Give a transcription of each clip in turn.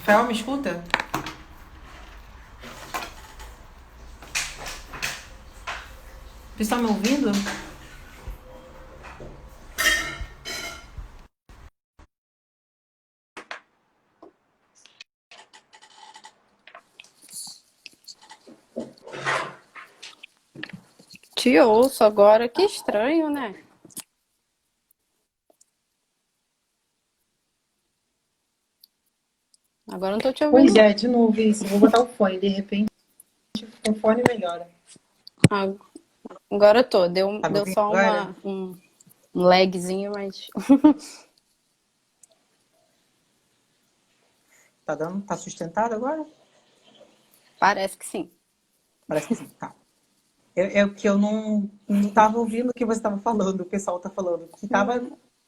Rafael, me escuta? Você está me ouvindo? Te ouço agora, que estranho, né? Agora não tô te ouvindo, Pois não. é, de novo isso. Vou botar o fone, de repente o fone melhora. Ah, agora eu tô. Deu, Tá me deu ouvindo só agora? um lagzinho, mas Tá dando? Tá sustentado agora? parece que sim. Parece que sim, tá. É o que eu não tava ouvindo o que você tava falando, o pessoal tá falando. Que tava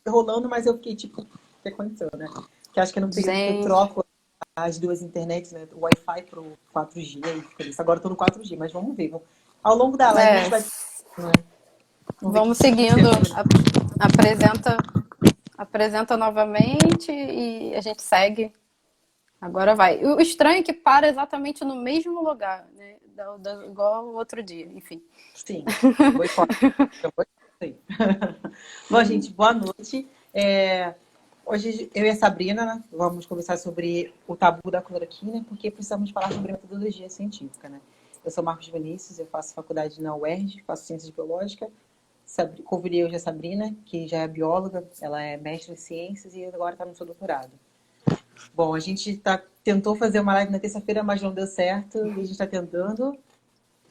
rolando, mas eu fiquei tipo, o que aconteceu, né? Que acho que é no período que eu Gente, troco as duas internets, né? O Wi-Fi pro 4G aí fica isso. Agora eu tô no 4G, mas vamos ver. Ao longo da live a é, gente vai, né? Vamos ver o que vamos que seguindo. aconteceu. Apresenta, apresenta novamente e a gente segue. Agora vai. O estranho é que para exatamente no mesmo lugar, né? Igual o outro dia, enfim. Sim, boicote. Eu boicotei. Bom, gente, boa noite. Hoje eu e a Sabrina, né, vamos conversar sobre o tabu da cloroquina, porque precisamos falar sobre metodologia científica, né? Eu sou Marcos Vinícius, eu faço faculdade na UERJ, faço Ciências Biológicas. Convidei hoje a Sabrina, que já é bióloga, ela é mestre em ciências e agora está no seu doutorado. Bom, a gente tentou fazer uma live na terça-feira, mas não deu certo, e a gente está tentando.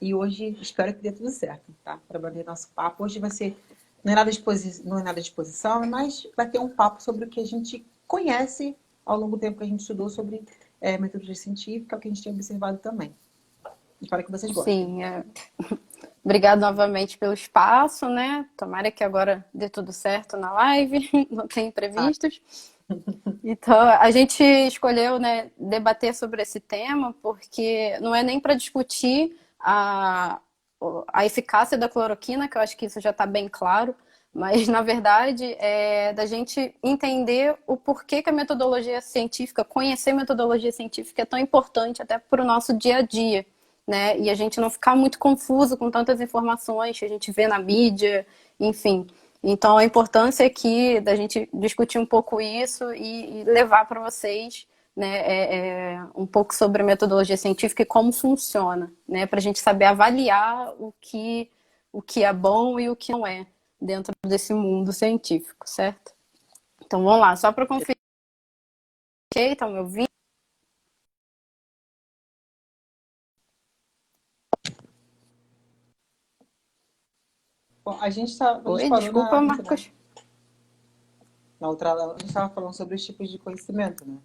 E hoje espero que dê tudo certo, tá? Para bater nosso papo. Hoje vai ser, não é nada de exposição, mas vai ter um papo sobre o que a gente conhece ao longo do tempo que a gente estudou sobre metodologia científica, o que a gente tem observado também. Espero que vocês gostem. Sim, obrigado novamente pelo espaço, né? Tomara que agora dê tudo certo na live, não tem Ah, imprevistos. Então, a gente escolheu, né, debater sobre esse tema porque não é nem para discutir a eficácia da cloroquina, que eu acho que isso já está bem claro, mas na verdade é da gente entender o porquê que a metodologia científica, conhecer metodologia científica é tão importante até para o nosso dia a dia, né? E a gente não ficar muito confuso com tantas informações que a gente vê na mídia, enfim. Então, a importância aqui da gente discutir um pouco isso e levar para vocês, né, um pouco sobre a metodologia científica e como funciona, né, para a gente saber avaliar o que é bom e o que não é dentro desse mundo científico, certo? Então, vamos lá, só para conferir, ok? Estão me ouvindo? bom, a gente Oi, parou desculpa, Marcos. na outra, a gente estava falando sobre os tipos de conhecimento, né?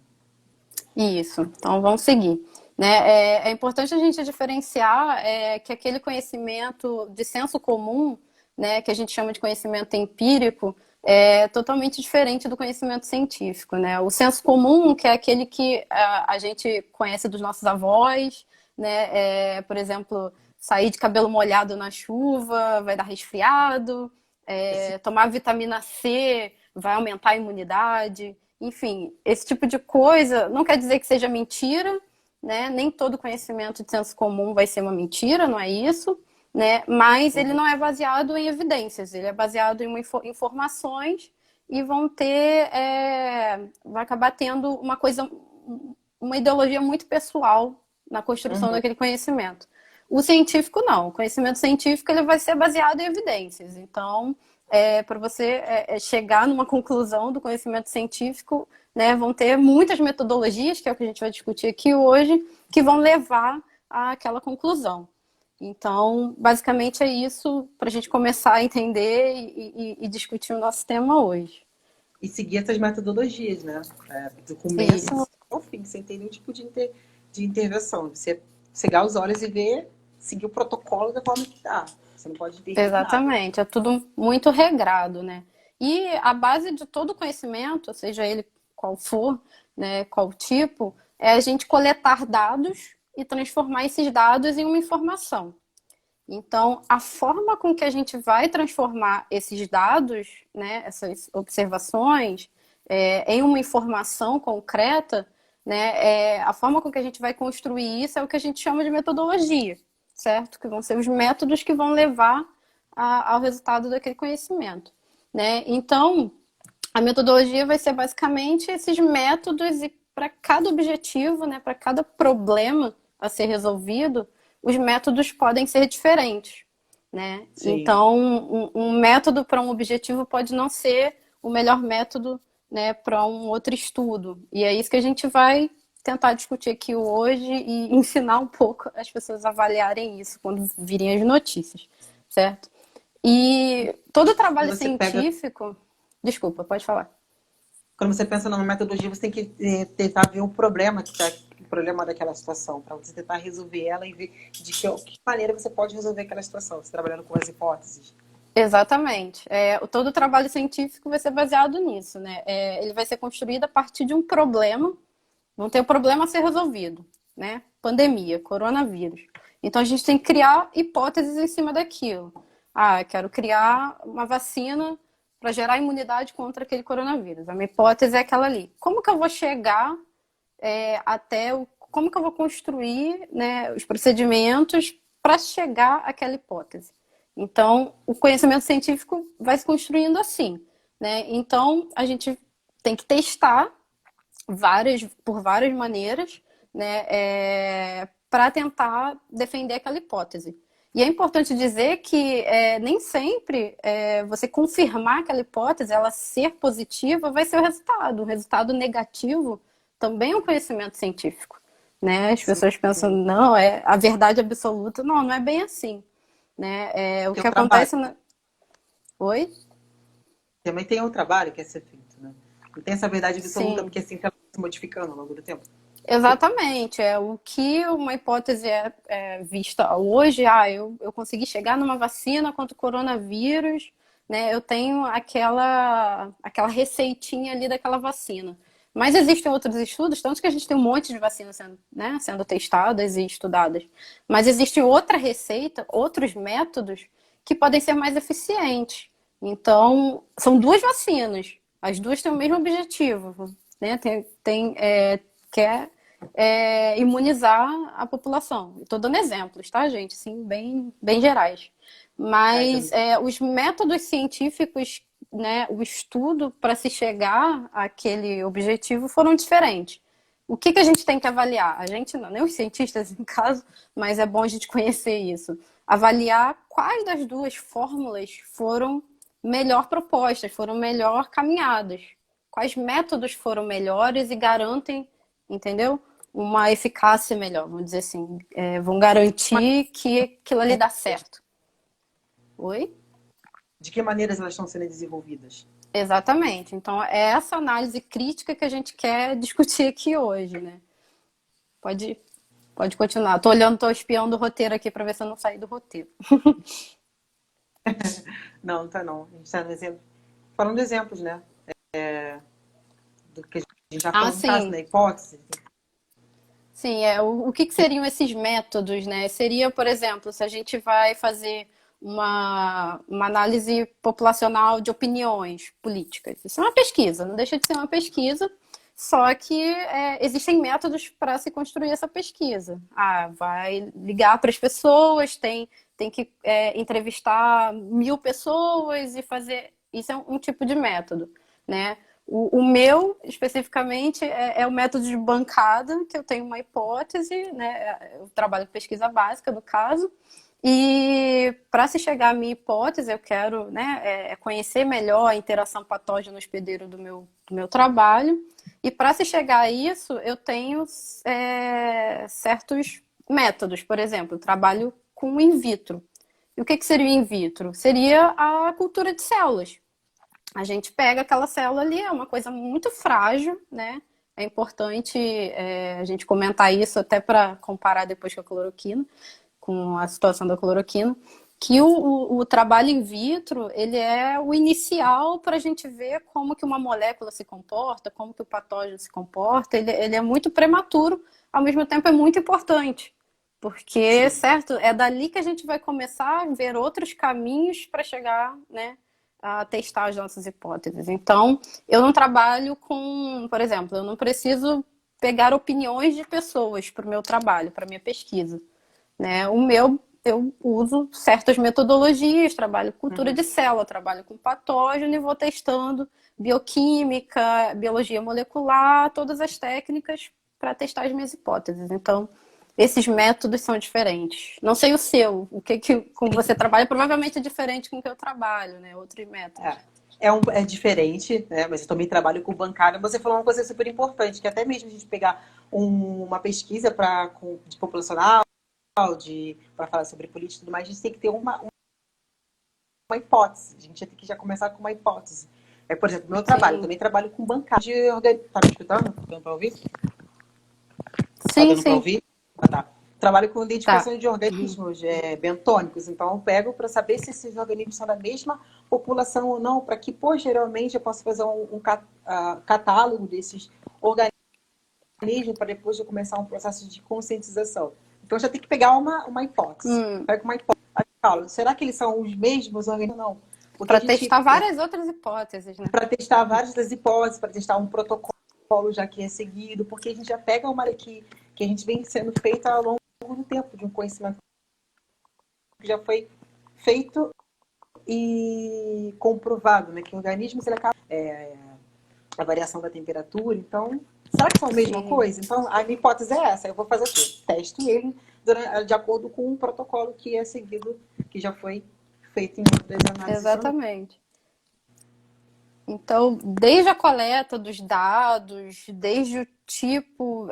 Isso, então vamos seguir. Né? É importante a gente diferenciar que aquele conhecimento de senso comum, né, que a gente chama de conhecimento empírico, é totalmente diferente do conhecimento científico. Né? O senso comum, que é aquele que a gente conhece dos nossos avós, né? Por exemplo, sair de cabelo molhado na chuva vai dar resfriado, Esse, tomar vitamina C vai aumentar a imunidade. Enfim, esse tipo de coisa não quer dizer que seja mentira, né? Nem todo conhecimento de senso comum vai ser uma mentira, não é isso, né? Mas ele não é baseado em evidências, ele é baseado em informações e vai acabar tendo uma ideologia muito pessoal na construção uhum. daquele conhecimento. O científico não, o conhecimento científico ele vai ser baseado em evidências. Então, para você chegar numa conclusão do conhecimento científico, né, vão ter muitas metodologias, que é o que a gente vai discutir aqui hoje, que vão levar àquela conclusão. Então, basicamente é isso para a gente começar a entender e discutir o nosso tema hoje. E seguir essas metodologias, né? Do começo Isso, ao fim, sem ter nenhum tipo de intervenção. Você cegar os olhos e ver, seguir o protocolo da forma que tá. Você não pode intervir em nada. exatamente. É tudo muito regrado, né? E a base de todo conhecimento, seja ele qual for, né, qual tipo, é a gente coletar dados e transformar esses dados em uma informação. Então, a forma com que a gente vai transformar esses dados, né, essas observações, em uma informação concreta, né? A forma com que a gente vai construir isso é o que a gente chama de metodologia, certo? Que vão ser os métodos que vão levar ao resultado daquele conhecimento, né? Então, a metodologia vai ser basicamente esses métodos e para cada objetivo, né, para cada problema a ser resolvido, os métodos podem ser diferentes, né? Sim. Então, um método para um objetivo pode não ser o melhor método, né, para um outro estudo. E é isso que a gente vai tentar discutir aqui hoje e ensinar um pouco as pessoas a avaliarem isso quando virem as notícias, certo? E todo trabalho Você pega, científico... Desculpa, pode falar. quando você pensa numa metodologia, você tem que tentar ver o problema o problema daquela situação, para você tentar resolver ela e ver de que maneira você pode resolver aquela situação, você trabalhando com as hipóteses. Exatamente. Todo o trabalho científico vai ser baseado nisso, né? Ele vai ser construído a partir de um problema, vão ter um problema a ser resolvido, né? Pandemia, coronavírus. Então a gente tem que criar hipóteses em cima daquilo. Eu quero criar uma vacina para gerar imunidade contra aquele coronavírus. A minha hipótese é aquela ali. Como que eu vou chegar como que eu vou construir, né, os procedimentos para chegar àquela hipótese? Então, o conhecimento científico vai se construindo assim, né? Então, a gente tem que testar por várias maneiras, né, para tentar defender aquela hipótese. E é importante dizer que nem sempre você confirmar aquela hipótese, ela ser positiva, vai ser o resultado. O resultado negativo também é um conhecimento científico, né? As pessoas pensam, não, é a verdade absoluta. Não, não é bem assim, né? O que acontece... Oi? Também tem um trabalho que é ser feito, né? Não tem essa verdade absoluta, Sim. porque assim ela vai se modificando ao longo do tempo. Exatamente, o que uma hipótese vista hoje, eu consegui chegar numa vacina contra o coronavírus, né? Eu tenho aquela receitinha ali daquela vacina. Mas existem outros estudos, tanto que a gente tem um monte de vacinas sendo testadas e estudadas. Mas existe outra receita, outros métodos que podem ser mais eficientes. Então, são duas vacinas, as duas têm o mesmo objetivo, né? Quer imunizar a população. Estou dando exemplos, tá, gente? Sim, bem, bem gerais. Mas os métodos científicos, né, o estudo para se chegar àquele objetivo foram diferentes. O que a gente tem que avaliar? A gente não, nem os cientistas em caso, mas é bom a gente conhecer isso. Avaliar quais das duas fórmulas foram melhor propostas, foram melhor caminhadas. Quais métodos foram melhores e garantem, entendeu? Uma eficácia melhor, vamos dizer assim. Vão garantir que aquilo ali dá certo. Oi? De que maneiras elas estão sendo desenvolvidas? Exatamente. Então, é essa análise crítica que a gente quer discutir aqui hoje, né? Pode continuar. Tô espiando o roteiro aqui para ver se eu não saí do roteiro. Não, tá não. A gente está no exemplo. Falando de exemplos, né? Do que a gente já falou no caso, né? Hipótese. Sim, o que seriam esses métodos, né? Seria, por exemplo, se a gente vai fazer uma análise populacional de opiniões políticas. Isso é uma pesquisa, não deixa de ser uma pesquisa, só que existem métodos para se construir essa pesquisa. Vai ligar para as pessoas, tem que entrevistar 1000 pessoas e fazer... Isso é um tipo de método, né? O meu, especificamente, é o método de bancada, que eu tenho uma hipótese, né? Eu trabalho com pesquisa básica, no caso, e para se chegar à minha hipótese, eu quero, né, conhecer melhor a interação patógena hospedeiro do meu trabalho, e para se chegar a isso, eu tenho certos métodos. Por exemplo, eu trabalho com in vitro. E o que seria o in vitro? Seria a cultura de células. A gente pega aquela célula ali, é uma coisa muito frágil, né? É importante a gente comentar isso até para comparar depois com a cloroquina, com a situação da cloroquina, que o trabalho in vitro, ele é o inicial para a gente ver como que uma molécula se comporta, como que o patógeno se comporta. Ele é muito prematuro, ao mesmo tempo é muito importante, porque, certo, é dali que a gente vai começar a ver outros caminhos para chegar, né, a testar as nossas hipóteses. Então, eu não trabalho com, por exemplo, eu não preciso pegar opiniões de pessoas para o meu trabalho, para a minha pesquisa, né? O meu, eu uso certas metodologias, trabalho cultura de célula, trabalho com patógeno e vou testando bioquímica, biologia molecular, todas as técnicas para testar as minhas hipóteses. Então, esses métodos são diferentes. Não sei o seu, como você trabalha, provavelmente é diferente com o que eu trabalho, né? Outros métodos. É diferente, né? Mas eu também trabalho com bancário. Você falou uma coisa super importante, que até mesmo a gente pegar uma pesquisa de populacional, para falar sobre política e tudo mais, a gente tem que ter uma hipótese. A gente tem que já começar com uma hipótese. Por exemplo, meu trabalho, eu também trabalho com bancário de organismo. Tá me escutando? Tá dando para ouvir? Tá Sim, dando para sim. ouvir? Tá. Trabalho com identificação Tá. de organismos bentônicos. Então, eu pego para saber se esses organismos são da mesma população ou não, para que, geralmente, eu possa fazer um catálogo desses organismos para depois eu começar um processo de conscientização. Então, já tem que pegar uma hipótese. Pego uma hipótese. Aí falo, será que eles são os mesmos organismos ou não? Porque Para testar várias outras hipóteses, né? Para testar várias das hipóteses, para testar um protocolo já que é seguido, porque a gente já pega uma que a gente vem sendo feita ao longo do tempo, de um conhecimento que já foi feito e comprovado, né? Que organismos ele acaba a variação da temperatura. Então, será que são a mesma coisa? Então, a minha hipótese é essa. Eu vou fazer o quê? Testo ele de acordo com um protocolo que é seguido, que já foi feito em outras análises. Exatamente. Então, desde a coleta dos dados, desde o tipo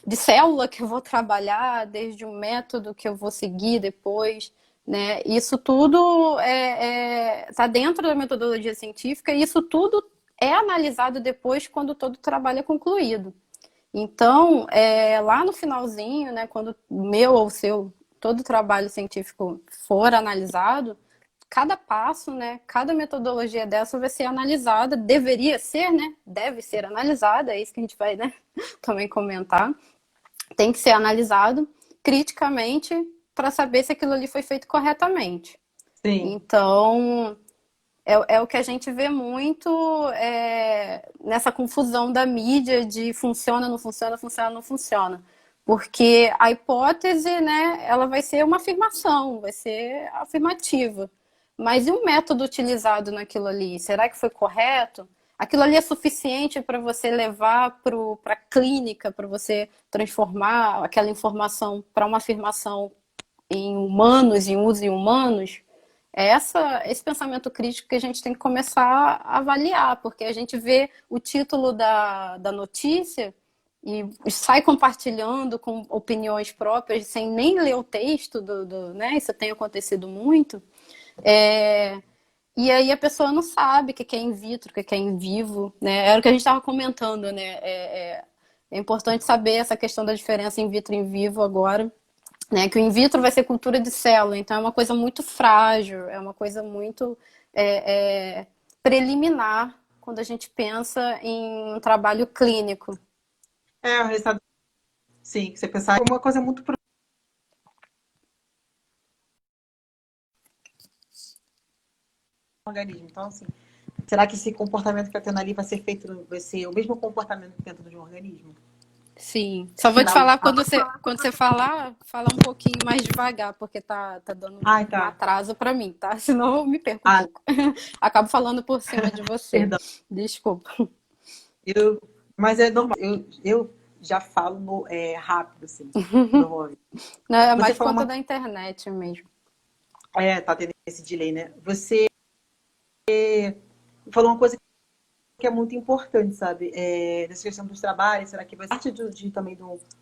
de célula que eu vou trabalhar, desde o método que eu vou seguir depois, né? Isso tudo está dentro da metodologia científica e isso tudo é analisado depois quando todo o trabalho é concluído. Então, lá no finalzinho, né, quando o meu ou o seu, todo o trabalho científico for analisado, cada passo, né, cada metodologia dessa vai ser analisada, deveria ser, né, deve ser analisada, é isso que a gente vai, né, também comentar. Tem que ser analisado criticamente para saber se aquilo ali foi feito corretamente. Sim. Então, é o que a gente vê muito nessa confusão da mídia de funciona, não funciona, funciona, não funciona. Porque a hipótese, né, ela vai ser uma afirmação, vai ser afirmativa. Mas e o método utilizado naquilo ali? Será que foi correto? Aquilo ali é suficiente para você levar para a clínica, para você transformar aquela informação para uma afirmação em humanos, em uso em humanos? É esse pensamento crítico que a gente tem que começar a avaliar, porque a gente vê o título da notícia e sai compartilhando com opiniões próprias sem nem ler o texto né? Isso tem acontecido muito. E aí a pessoa não sabe o que é in vitro, o que é in vivo, né? Era o que a gente estava comentando, né? É importante saber essa questão da diferença in vitro e in vivo agora, né? Que o in vitro vai ser cultura de célula, então é uma coisa muito frágil, é uma coisa muito preliminar quando a gente pensa em um trabalho clínico. O resultado. Sim, você pensar é uma coisa muito organismo. Então, assim, será que esse comportamento que está tendo ali vai ser o mesmo comportamento dentro de um organismo? Sim. Só vou te falar quando você falar, fala um pouquinho mais devagar, porque tá dando um atraso para mim, tá? Senão eu me perco um pouco. Acabo falando por cima de você. Perdão. Desculpa. Mas é normal. Eu já falo rápido, assim. Não, é mais conta da internet mesmo. Tá tendo esse delay, né? Você falou uma coisa que é muito importante, sabe? Nessa questão dos trabalhos, será que vai parte também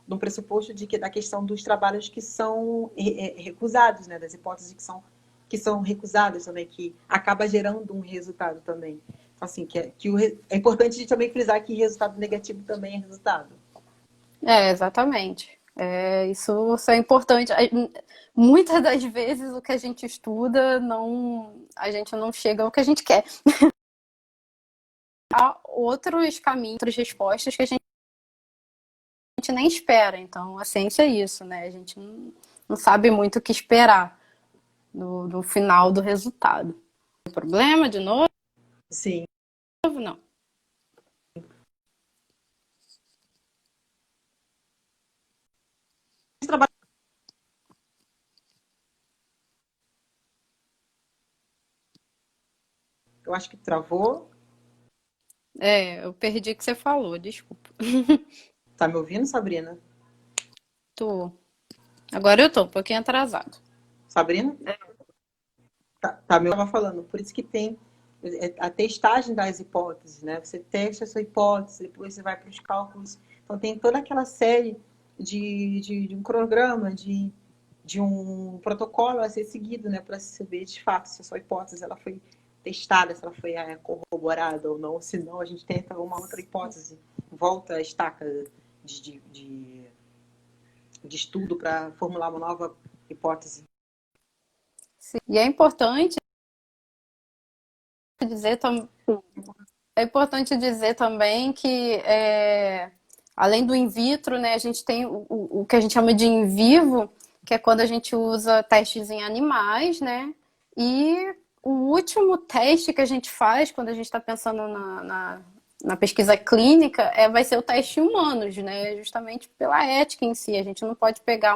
do pressuposto da questão dos trabalhos que são recusados, né? Das hipóteses que são recusadas também, que acaba gerando um resultado também. Então, assim, é importante também frisar que resultado negativo também é resultado. Exatamente. Isso é importante. Muitas das vezes o que a gente estuda, a gente não chega ao que a gente quer. Há outros caminhos, outras respostas que a gente nem espera. Então, a ciência é isso, né? A gente não sabe muito o que esperar no final do resultado. Tem problema de novo? Sim. Não. Eu acho que travou. Eu perdi o que você falou, desculpa. Tá me ouvindo, Sabrina? Tô. Agora eu tô um pouquinho atrasado. Sabrina? Tá, eu estava falando. Por isso que tem a testagem das hipóteses, né? Você testa a sua hipótese, depois você vai para os cálculos. Então, tem toda aquela série de um cronograma, de um protocolo a ser seguido, né? Para saber, de fato, se a sua hipótese ela foi testada, se ela foi corroborada ou não. Se não, a gente tenta uma outra hipótese. Volta a estaca de, de, de, de estudo para formular uma nova hipótese. Sim. E dizer tam- é importante dizer também que, além do in vitro, né, a gente tem o que a gente chama de in vivo, que é quando a gente usa testes em animais, né? E o último teste que a gente faz quando a gente está pensando na pesquisa clínica vai ser o teste em humanos, né? Justamente pela ética em si. A gente não pode pegar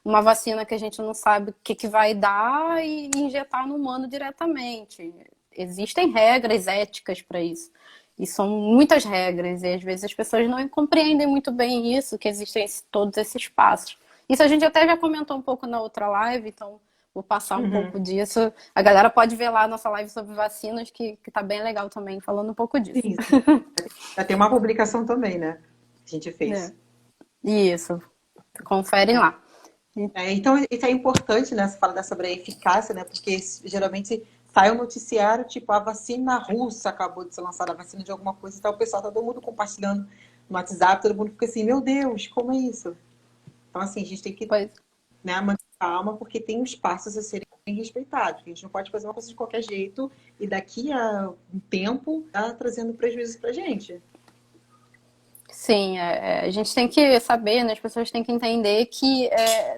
uma vacina que a gente não sabe o que vai dar e injetar no humano diretamente. Existem regras éticas para isso. E são muitas regras, e às vezes as pessoas não compreendem muito bem isso, que existem todos esses passos. Isso a gente até já comentou um pouco na outra live, então vou passar um pouco disso. A galera pode ver lá a nossa live sobre vacinas, que tá bem legal também, falando um pouco disso. Sim, já tem uma publicação também, né? Que a gente fez. Isso, conferem lá. Então, isso é importante, né? Você fala sobre a eficácia, né? Porque geralmente sai um noticiário, tipo, a vacina russa acabou de ser lançada, a vacina de alguma coisa e tal. O pessoal tá todo mundo compartilhando no WhatsApp, todo mundo fica assim, meu Deus, como é isso? Então, assim, a gente tem que, Pois, né, manter calma, porque tem os passos a serem respeitados. A gente não pode fazer uma coisa de qualquer jeito e daqui a um tempo tá trazendo prejuízo pra gente. sim, a gente tem que saber, né? As pessoas têm que entender que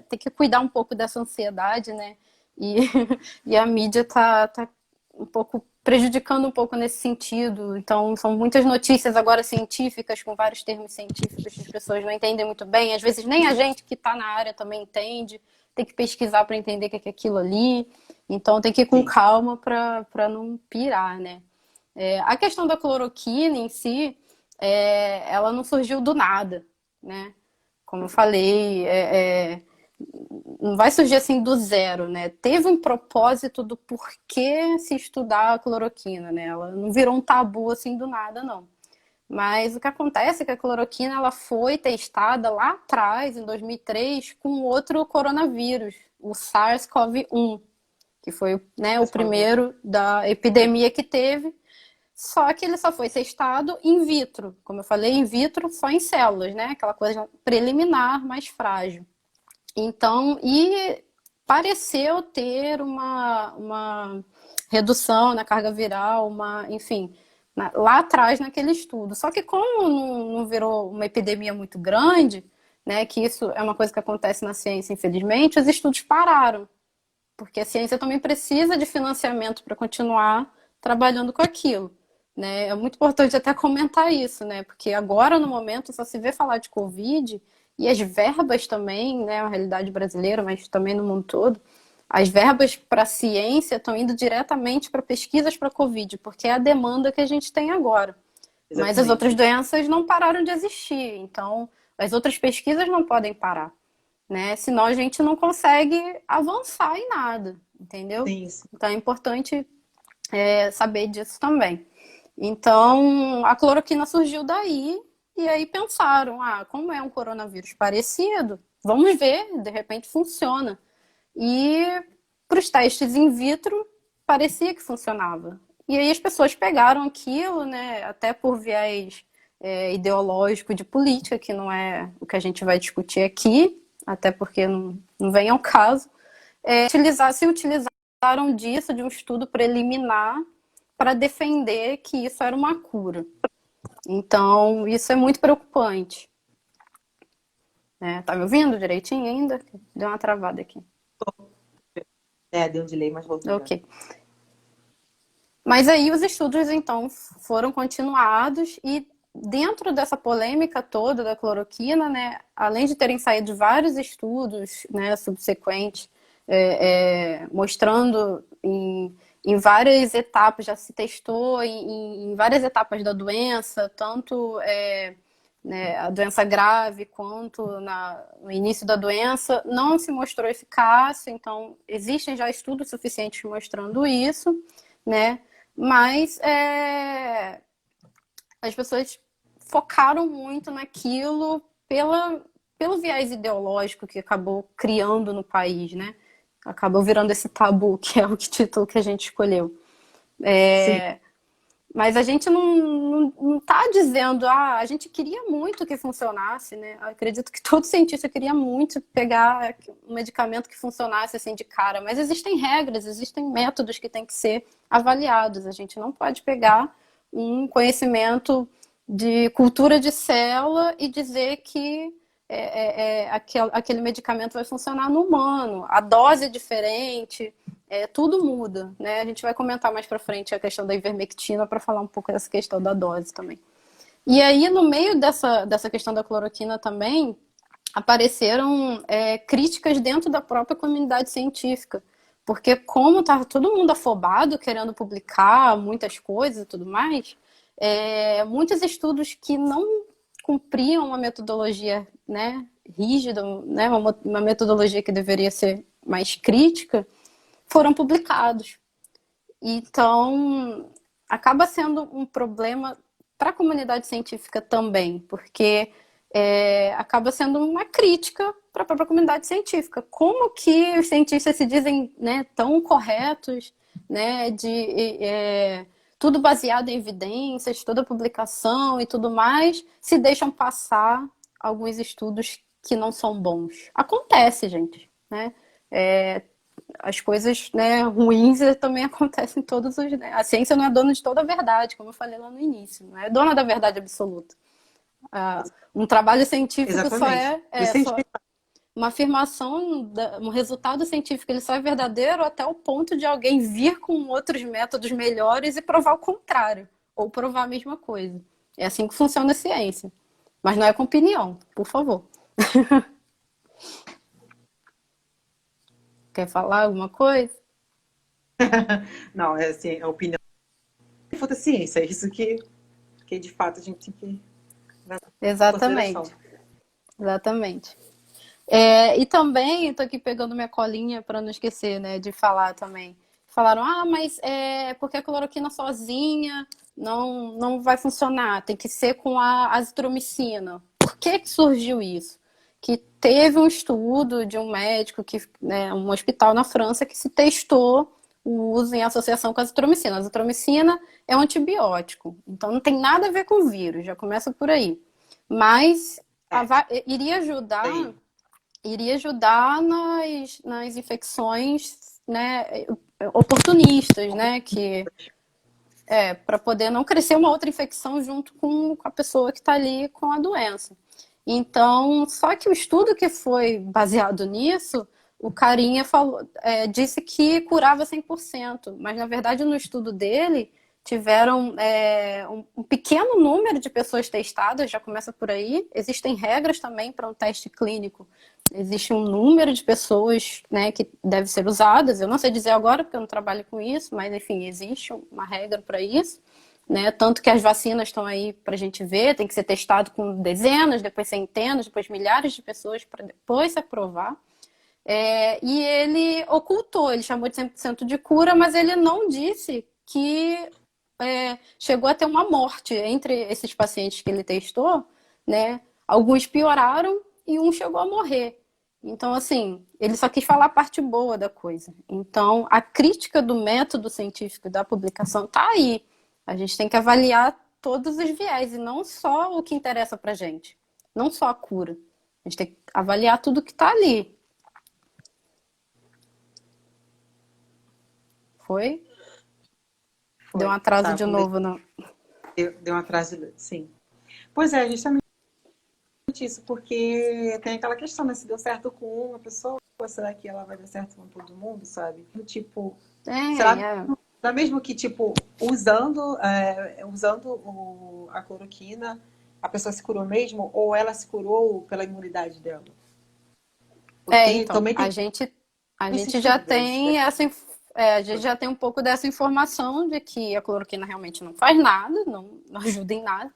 tem que cuidar um pouco dessa ansiedade, né? E, e a mídia tá um pouco prejudicando um pouco nesse sentido. Então, são muitas notícias agora científicas, com vários termos científicos que as pessoas não entendem muito bem. Às vezes nem a gente que está na área também entende. Tem que pesquisar para entender o que é aquilo ali. Então, tem que ir com Sim. calma para não pirar, né? A questão da cloroquina em si, ela não surgiu do nada, né? Como eu falei, não vai surgir assim do zero, né? Teve um propósito do porquê se estudar a cloroquina, né? Ela não virou um tabu assim do nada, não. Mas o que acontece é que a cloroquina ela foi testada lá atrás, em 2003, com outro coronavírus, o SARS-CoV-1, que foi, né, o primeiro da epidemia que teve. Só que ele só foi testado in vitro. Como eu falei, in vitro só em células, né? Aquela coisa preliminar, mais frágil. Então, e pareceu ter uma redução na carga viral, enfim, lá atrás naquele estudo. Só que como não virou uma epidemia muito grande, né, que isso é uma coisa que acontece na ciência, infelizmente, os estudos pararam. Porque a ciência também precisa de financiamento para continuar trabalhando com aquilo. Né? É muito importante até comentar isso, né? Porque agora, no momento, só se vê falar de Covid e as verbas também, né? A realidade brasileira, mas também no mundo todo, as verbas para a ciência estão indo diretamente para pesquisas para Covid, porque é a demanda que a gente tem agora. Mas as outras Exatamente. doenças não pararam de existir, então as outras pesquisas não podem parar, né? Senão a gente não consegue avançar em nada, entendeu? Sim, sim. Então é importante saber disso também. Então, a cloroquina surgiu daí, e aí pensaram, como é um coronavírus parecido, vamos ver, de repente funciona. E para os testes in vitro, parecia que funcionava. E aí as pessoas pegaram aquilo, né, até por viés ideológico de política, que não é o que a gente vai discutir aqui, até porque não vem ao caso, se utilizaram disso, de um estudo preliminar, para defender que isso era uma cura. Então, isso é muito preocupante. Tá me ouvindo direitinho ainda? Deu uma travada aqui. Deu um delay, mas voltou já. Ok. Mas aí os estudos, então, foram continuados e dentro dessa polêmica toda da cloroquina, né, além de terem saído vários estudos, né, subsequentes, mostrando em várias etapas, já se testou em várias etapas da doença, tanto né, a doença grave quanto no início da doença, não se mostrou eficácia, então existem já estudos suficientes mostrando isso, né? Mas as pessoas focaram muito naquilo pelo viés ideológico que acabou criando no país, né? Acabou virando esse tabu, que é o título que a gente escolheu. Sim, Mas a gente não tá dizendo, a gente queria muito que funcionasse, né? Eu acredito que todo cientista queria muito pegar um medicamento que funcionasse assim de cara, mas existem regras, existem métodos que têm que ser avaliados. A gente não pode pegar um conhecimento de cultura de célula e dizer que aquele medicamento vai funcionar no humano. A dose é diferente, tudo muda, né? A gente vai comentar mais para frente a questão da ivermectina para falar um pouco dessa questão da dose também. E aí, no meio dessa questão da cloroquina também, apareceram críticas dentro da própria comunidade científica. Porque como estava todo mundo afobado, querendo publicar muitas coisas e tudo mais, muitos estudos que não cumpriam uma metodologia, né, rígida, né, uma metodologia que deveria ser mais crítica, foram publicados. Então, acaba sendo um problema para a comunidade científica também, porque acaba sendo uma crítica para a própria comunidade científica. Como que os cientistas se dizem, né, tão corretos, né, tudo baseado em evidências, toda publicação e tudo mais, se deixam passar alguns estudos que não são bons. Acontece, gente, né? As coisas, né, ruins também acontecem em todos os. Né? A ciência não é dona de toda a verdade, como eu falei lá no início, não é dona da verdade absoluta. Um trabalho científico só exatamente. só uma afirmação, um resultado científico, ele só é verdadeiro até o ponto de alguém vir com outros métodos melhores e provar o contrário, ou provar a mesma coisa. É assim que funciona a ciência. Mas não é com opinião, por favor. Quer falar alguma coisa? Não, é assim, a opinião da ciência, é isso que de fato a gente tem que levar em consideração. Exatamente. Exatamente. E também, estou aqui pegando minha colinha para não esquecer, né, de falar também. Falaram, mas porque a cloroquina sozinha não vai funcionar, tem que ser com a azitromicina. Por que surgiu isso? Que teve um estudo de um médico, né, um hospital na França, que se testou o uso em associação com a azitromicina. A azitromicina é um antibiótico, então não tem nada a ver com vírus, já começa por aí. Mas iria ajudar Aí, nas infecções, né, oportunistas, né, que para poder não crescer uma outra infecção junto com a pessoa que está ali com a doença. Então, só que o estudo que foi baseado nisso, o carinha disse que curava 100%, mas na verdade no estudo dele tiveram um pequeno número de pessoas testadas, já começa por aí. Existem regras também para um teste clínico. Existe um número de pessoas, né, que deve ser usadas. Eu não sei dizer agora porque eu não trabalho com isso, mas enfim, existe uma regra para isso. Né? Tanto que as vacinas estão aí para a gente ver, tem que ser testado com dezenas, depois centenas, depois milhares de pessoas para depois se aprovar. E ele ocultou, ele chamou de 100% de cura, mas ele não disse que chegou a ter uma morte entre esses pacientes que ele testou, né? Alguns pioraram e um chegou a morrer. Então, assim, ele só quis falar a parte boa da coisa. Então, a crítica do método científico da publicação está aí. A gente tem que avaliar todos os viés e não só o que interessa pra gente. Não só a cura. A gente tem que avaliar tudo que está ali. Foi? Deu um foi. atraso Tá, de novo, não? deu um atraso, sim. Pois é, justamente isso, porque tem aquela questão, né? Se deu certo com uma pessoa, será que ela vai dar certo com todo mundo, sabe? Tipo, será mesmo que, tipo, usando a cloroquina, a pessoa se curou mesmo, ou ela se curou pela imunidade dela? Então, Também tem a gente esses já dúvidas, tem né? A gente já tem um pouco dessa informação de que a cloroquina realmente não faz nada, não ajuda em nada.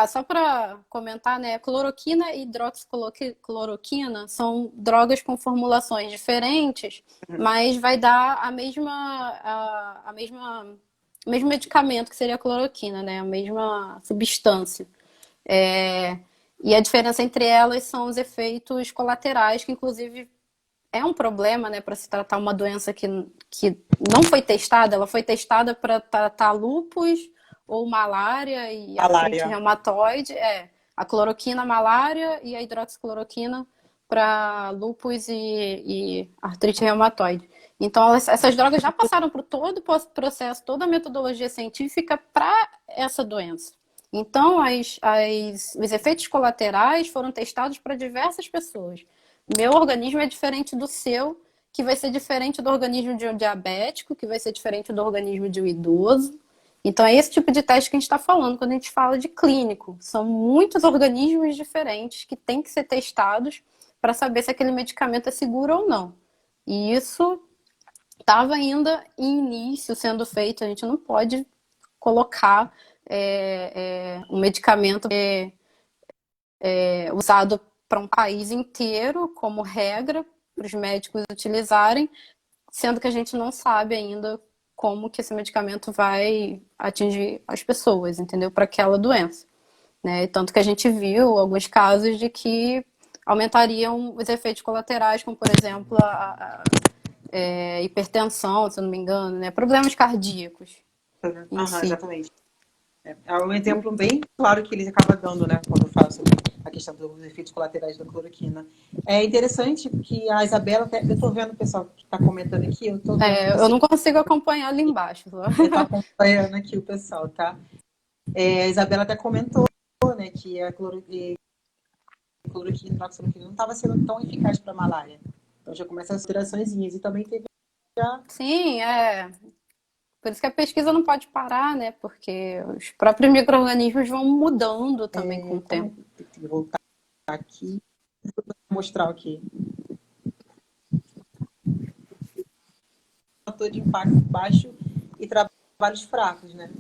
Só para comentar, né? Cloroquina e hidroxicloroquina são drogas com formulações diferentes, mas vai dar o mesmo medicamento que seria a cloroquina, né? A mesma substância. E a diferença entre elas são os efeitos colaterais, que inclusive é um problema, né, para se tratar uma doença que não foi testada. Ela foi testada para tratar lúpus ou malária e artrite reumatoide. A cloroquina, malária, e a hidroxicloroquina para lúpus e artrite reumatoide. Então, essas drogas já passaram por todo o processo, toda a metodologia científica para essa doença. Então, os efeitos colaterais foram testados para diversas pessoas. Meu organismo é diferente do seu, que vai ser diferente do organismo de um diabético, que vai ser diferente do organismo de um idoso. Então, é esse tipo de teste que a gente está falando quando a gente fala de clínico. São muitos organismos diferentes que têm que ser testados para saber se aquele medicamento é seguro ou não. E isso estava ainda em início sendo feito. A gente não pode colocar um medicamento usado para um país inteiro como regra para os médicos utilizarem, sendo que a gente não sabe ainda como que esse medicamento vai atingir as pessoas, entendeu? Para aquela doença, né? Tanto que a gente viu alguns casos de que aumentariam os efeitos colaterais, como por exemplo a hipertensão, se eu não me engano, né? Problemas cardíacos. Exatamente. É um exemplo bem claro que ele acaba dando, né, quando fala sobre a questão dos efeitos colaterais da cloroquina. É interessante que a Isabela, eu estou vendo o pessoal que está comentando aqui, eu não consigo acompanhar ali embaixo. Você está acompanhando aqui o pessoal, tá? A Isabela até comentou, né, que a cloroquina não estava sendo tão eficaz para a malária. Então já começa as alteraçõezinhas. E também teve já... Sim, por isso que a pesquisa não pode parar, né? Porque os próprios micro-organismos vão mudando também com o tempo. Tem que voltar aqui. Vou mostrar aqui. Fator de impacto baixo e trabalhos fracos, né?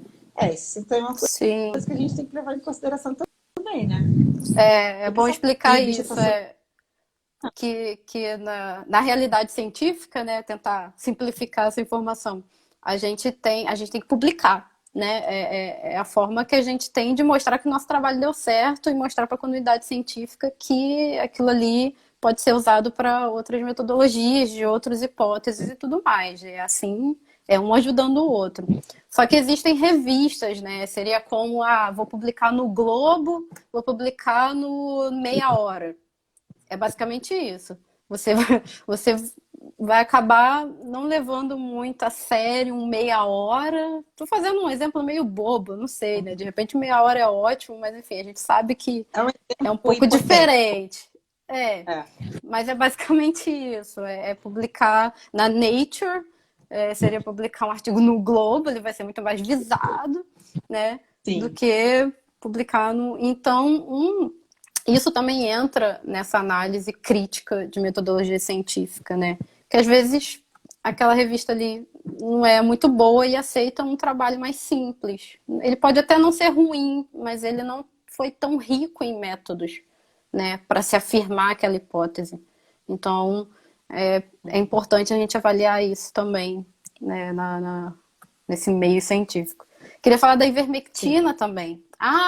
Isso é uma coisa que a gente tem que levar em consideração também, né? É bom explicar isso. Que na realidade científica, né? Tentar simplificar essa informação. A gente tem que publicar, né? É a forma que a gente tem de mostrar que o nosso trabalho deu certo e mostrar para a comunidade científica que aquilo ali pode ser usado para outras metodologias, de outras hipóteses e tudo mais. É assim, um ajudando o outro. Só que existem revistas, né? Seria como, vou publicar no Globo, vou publicar no Meia Hora. É basicamente isso. Você vai acabar não levando muito a sério Meia Hora. Tô fazendo um exemplo meio bobo, não sei, né? De repente Meia Hora é ótimo, mas enfim, a gente sabe que é um pouco diferente. Mas é basicamente isso. É publicar na Nature, seria publicar um artigo no Globo, ele vai ser muito mais visado, né? Sim. Do que publicar no... Então, isso também entra nessa análise crítica de metodologia científica, né? Que às vezes aquela revista ali não é muito boa e aceita um trabalho mais simples. Ele pode até não ser ruim, mas ele não foi tão rico em métodos, né, para se afirmar aquela hipótese. Então, é importante a gente avaliar isso também, né, nesse meio científico. Queria falar da ivermectina também.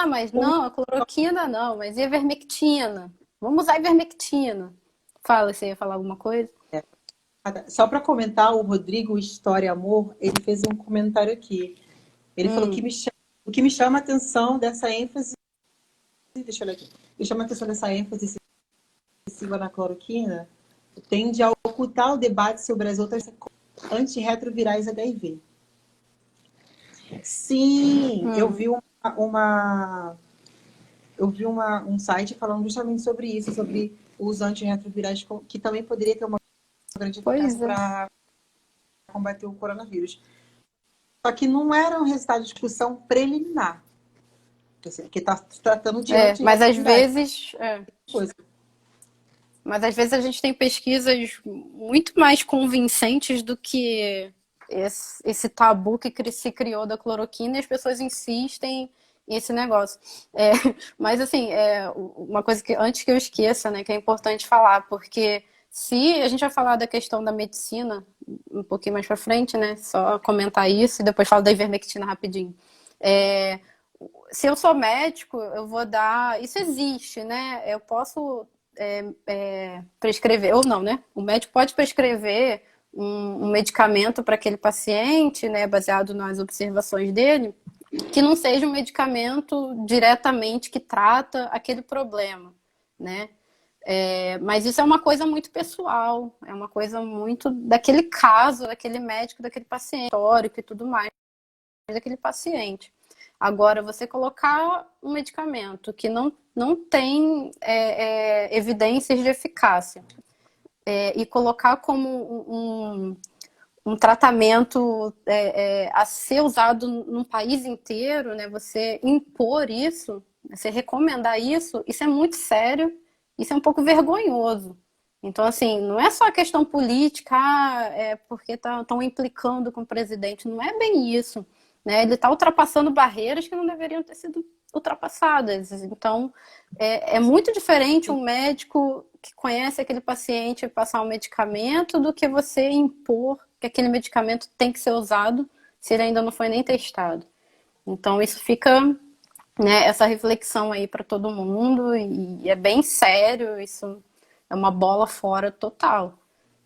Mas não, a cloroquina não, mas e a ivermectina? Vamos usar a ivermectina. Fala, você ia falar alguma coisa? Só para comentar, o Rodrigo História Amor, ele fez um comentário aqui. Ele falou que o que me chama a atenção dessa ênfase... Deixa eu olhar aqui. Me chama a atenção dessa ênfase excessiva na cloroquina tende a ocultar o debate sobre as outras antirretrovirais HIV. Sim, eu vi um site falando justamente sobre isso, sobre os antirretrovirais, que também poderia ter uma grande eficácia para combater o coronavírus. Só que não era um resultado de discussão preliminar. Porque está tratando de mas às vezes... Mas às vezes a gente tem pesquisas muito mais convincentes do que esse tabu que se criou da cloroquina e as pessoas insistem nesse negócio. Mas assim, uma coisa que antes que eu esqueça, né, que é importante falar, porque se a gente vai falar da questão da medicina um pouquinho mais para frente, né, só comentar isso e depois falo da ivermectina rapidinho. Se eu sou médico, eu vou dar. Isso existe, né? Eu posso prescrever, ou não, né? O médico pode prescrever um medicamento para aquele paciente, né? Baseado nas observações dele, que não seja um medicamento diretamente que trata aquele problema, né? Mas isso é uma coisa muito pessoal, é uma coisa muito daquele caso, daquele médico, daquele paciente, histórico e tudo mais, daquele paciente. Agora, você colocar um medicamento que não tem evidências de eficácia e colocar como um tratamento a ser usado num país inteiro, né? Você impor isso, você recomendar isso, isso é muito sério, isso é um pouco vergonhoso. Então, assim, não é só a questão política, porque estão implicando com o presidente, não é bem isso. Né? Ele está ultrapassando barreiras que não deveriam ter sido ultrapassadas. Então, é muito diferente um médico que conhece aquele paciente passar um medicamento do que você impor que aquele medicamento tem que ser usado se ele ainda não foi nem testado. Então, isso fica, né, essa reflexão aí para todo mundo e é bem sério, isso é uma bola fora total.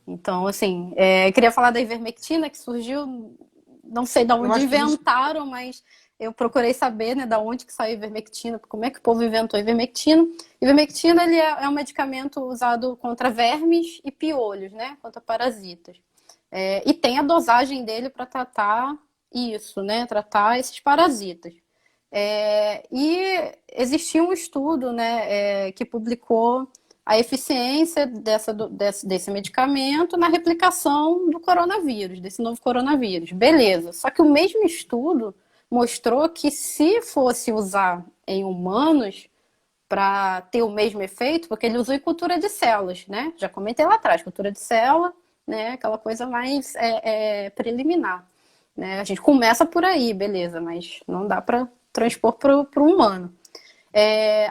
Então, assim, queria falar da ivermectina que surgiu, não sei de onde inventaram, mas eu procurei saber, né, da onde que saiu a ivermectina, como é que o povo inventou a ivermectina. Ivermectina ele é um medicamento usado contra vermes e piolhos, né, contra parasitas. E tem a dosagem dele para tratar isso, né, tratar esses parasitas. E existia um estudo, né, que publicou a eficiência desse medicamento na replicação do coronavírus, desse novo coronavírus. Beleza. Só que o mesmo estudo mostrou que se fosse usar em humanos para ter o mesmo efeito, porque ele usou em cultura de células, né? Já comentei lá atrás, cultura de célula, né? Aquela coisa mais preliminar. Né? A gente começa por aí, beleza, mas não dá para transpor para o humano.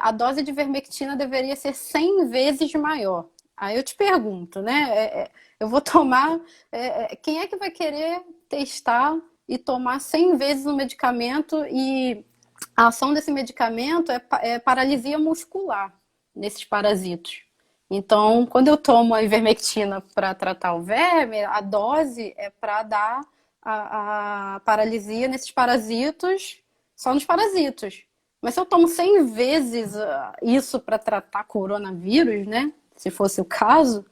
A dose de ivermectina deveria ser 100 vezes maior. Aí eu te pergunto, né? Eu vou tomar. Quem é que vai querer testar e tomar 100 vezes um medicamento e a ação desse medicamento é paralisia muscular nesses parasitos? Então, quando eu tomo a ivermectina para tratar o verme, a dose é para dar a paralisia nesses parasitos, só nos parasitos. Mas se eu tomo 100 vezes isso para tratar coronavírus, né? Se fosse o caso,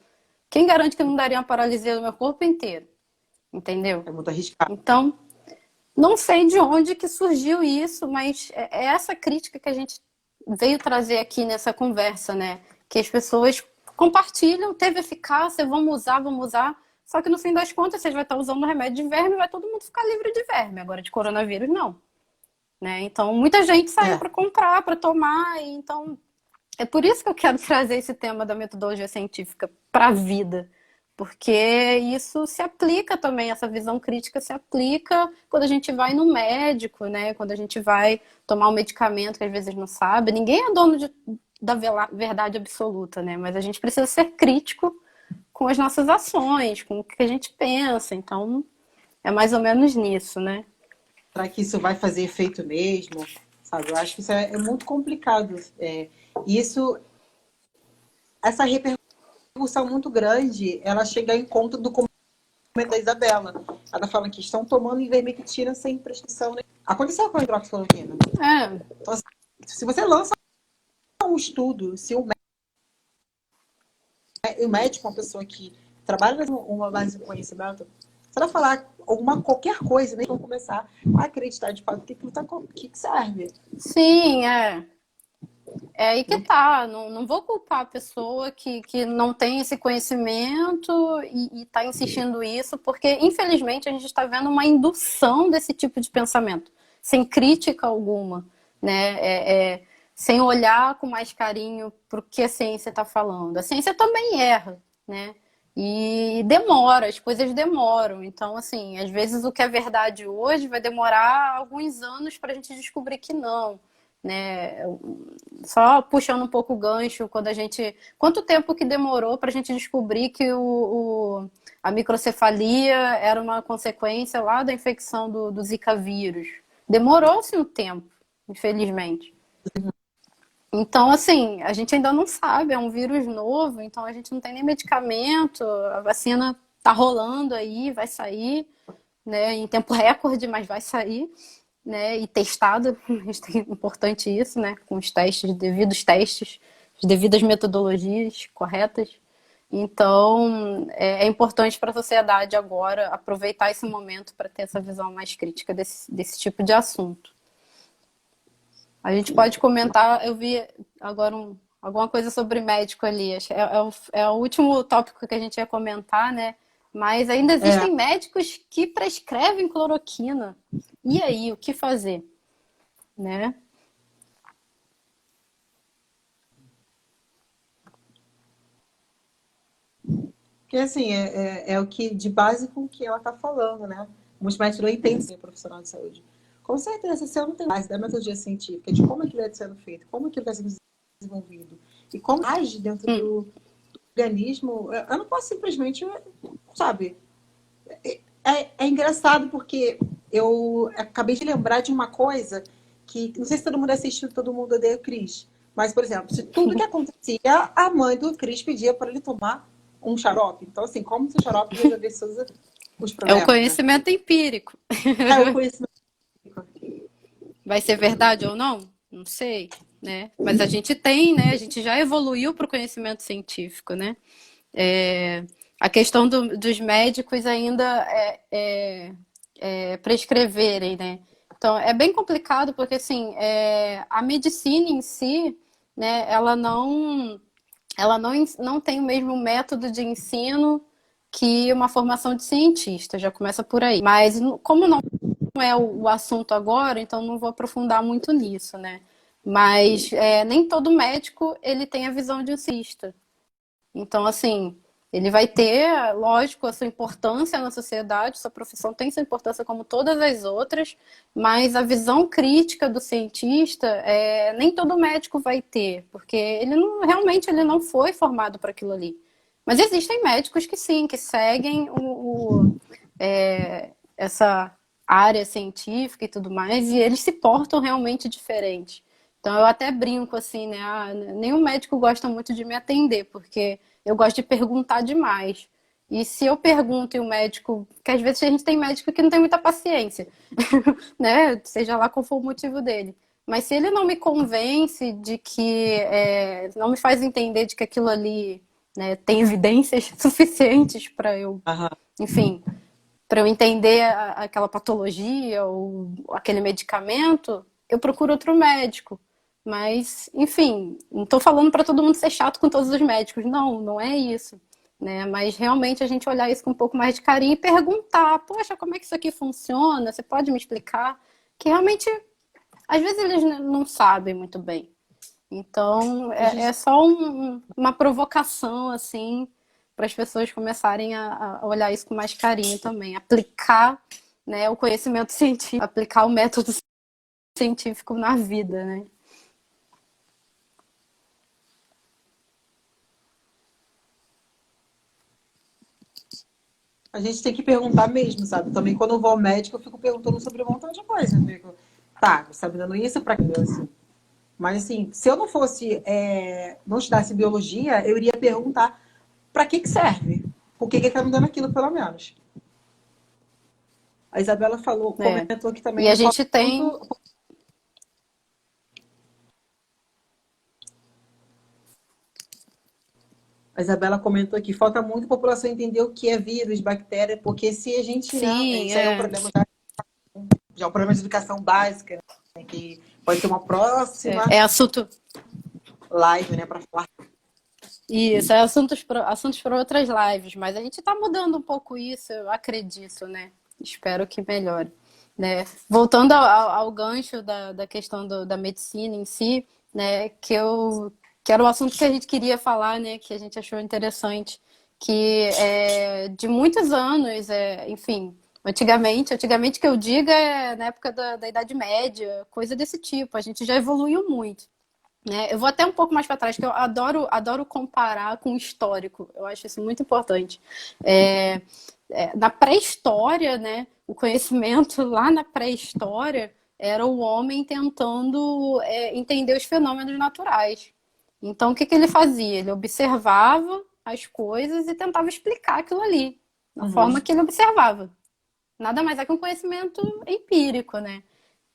quem garante que não daria uma paralisia no meu corpo inteiro? Entendeu? É muito arriscado. Então, não sei de onde que surgiu isso, mas é essa crítica que a gente veio trazer aqui nessa conversa, né? Que as pessoas compartilham, teve eficácia, vamos usar. Só que no fim das contas, vocês vão estar usando remédio de verme, vai todo mundo ficar livre de verme. Agora, de coronavírus, não. Né? Então, muita gente saiu para comprar, para tomar. Então, é por isso que eu quero trazer esse tema da metodologia científica para a vida. Porque isso se aplica também, essa visão crítica se aplica quando a gente vai no médico, né? Quando a gente vai tomar um medicamento que às vezes não sabe. Ninguém é dono da verdade absoluta, né? Mas a gente precisa ser crítico com as nossas ações, com o que a gente pensa. Então, é mais ou menos nisso, né? Será que isso vai fazer efeito mesmo? Sabe? Eu acho que isso é muito complicado. Essa repercussão muito grande, ela chega ao encontro do comento da Isabela. Ela tá falando que estão tomando ivermectina sem prescrição. Né? Aconteceu com a hidroxicloroquina. Então, assim, se você lança um estudo, se o médico, uma pessoa que trabalha uma base de conhecimento, se ela falar qualquer coisa, nem vão começar a acreditar de fato que serve. Sim, é aí que tá. Não vou culpar a pessoa que não tem esse conhecimento e está insistindo isso, porque infelizmente a gente está vendo uma indução desse tipo de pensamento, sem crítica alguma, né? sem olhar com mais carinho para o que a ciência está falando. A ciência também erra, né? E demora, as coisas demoram. Então, assim, às vezes o que é verdade hoje vai demorar alguns anos para a gente descobrir que não, né? Só puxando um pouco o gancho, quando a gente. Quanto tempo que demorou para a gente descobrir que a microcefalia era uma consequência lá da infecção do Zika vírus? Demorou-se um tempo, infelizmente. Então, assim, a gente ainda não sabe, é um vírus novo, então a gente não tem nem medicamento, a vacina tá rolando aí, vai sair, né, em tempo recorde, mas vai sair, né, e testada, é importante isso, né, com os testes, as devidas metodologias corretas. Então, é importante para a sociedade agora aproveitar esse momento para ter essa visão mais crítica desse tipo de assunto. A gente pode comentar, eu vi agora alguma coisa sobre médico ali. É o último tópico que a gente ia comentar, né? Mas ainda existem médicos que prescrevem cloroquina. E aí, o que fazer? Né? Porque, assim, é o que de básico que ela está falando, né? Muitos médicos não entendem ser profissional de saúde. Com certeza, se eu não tenho base da metodologia científica, de como aquilo é sendo feito, como aquilo vai sendo desenvolvido, e como age dentro do organismo, eu não posso simplesmente, sabe? É engraçado porque eu acabei de lembrar de uma coisa que, não sei se todo mundo assistiu, todo mundo odeia o Chris, mas, por exemplo, se tudo que acontecia, a mãe do Chris pedia para ele tomar um xarope. Então, assim, como se o xarope resolvesse todos os É o problemas, né? conhecimento empírico. Eu conheço. Vai ser verdade ou não? Não sei, né? Mas a gente tem, né? A gente já evoluiu para o conhecimento científico, né? A questão dos médicos ainda prescreverem, né? Então, é bem complicado porque, assim, a medicina em si, né, ela não tem o mesmo método de ensino que uma formação de cientista, já começa por aí. Mas, como não é o assunto agora, então não vou aprofundar muito nisso, né? Mas nem todo médico ele tem a visão de um cientista. Então, assim, ele vai ter, lógico, a sua importância na sociedade, sua profissão tem sua importância como todas as outras, mas a visão crítica do cientista nem todo médico vai ter, porque realmente ele não foi formado para aquilo ali. Mas existem médicos que sim, que seguem essa área científica e tudo mais, e eles se portam realmente diferente. Então eu até brinco assim, né? Nenhum médico gosta muito de me atender, porque eu gosto de perguntar demais. E se eu pergunto e o médico, que às vezes a gente tem médico que não tem muita paciência, né? Seja lá qual for o motivo dele. Mas se ele não me convence de que, não me faz entender de que aquilo ali, né, tem evidências suficientes para eu, enfim, para eu entender aquela patologia ou aquele medicamento, eu procuro outro médico. Mas, enfim, não estou falando para todo mundo ser chato com todos os médicos. Não, não é isso. Né? Mas realmente a gente olhar isso com um pouco mais de carinho e perguntar: poxa, como é que isso aqui funciona? Você pode me explicar? Que realmente, às vezes eles não sabem muito bem. Então, é só uma provocação, assim, para as pessoas começarem a olhar isso com mais carinho também. Aplicar, né, o conhecimento científico, aplicar o método científico na vida, né? A gente tem que perguntar mesmo, sabe? Também quando eu vou ao médico, eu fico perguntando sobre um montão de coisa. Eu fico, tá, você tá me dando isso pra quê? Assim. Mas assim, se eu não fosse, não estudasse biologia, eu iria perguntar para que serve? Por que tá me dando aquilo, pelo menos? A Isabela falou, comentou aqui também. E a gente tem. A Isabela comentou aqui, falta muito a população entender o que é vírus, bactéria, porque se a gente não. Sim, Isso aí é um problema já é um problema de educação básica, né, que pode ser uma próxima é assunto. live, né, para falar. Isso, é assuntos para outras lives, mas a gente está mudando um pouco isso, eu acredito, né? Espero que melhore. Né? Voltando ao gancho da questão da medicina em si, né, que era o assunto que a gente queria falar, né, que a gente achou interessante, que é de muitos anos, enfim, antigamente que eu diga é na época da Idade Média, coisa desse tipo, a gente já evoluiu muito. Né? Eu vou até um pouco mais para trás, que eu adoro comparar com o histórico. Eu acho isso muito importante. Na pré-história, né, o conhecimento lá na pré-história era o homem tentando entender os fenômenos naturais. Então, o que ele fazia? Ele observava as coisas e tentava explicar aquilo ali, da forma que ele observava. Nada mais é que um conhecimento empírico, né?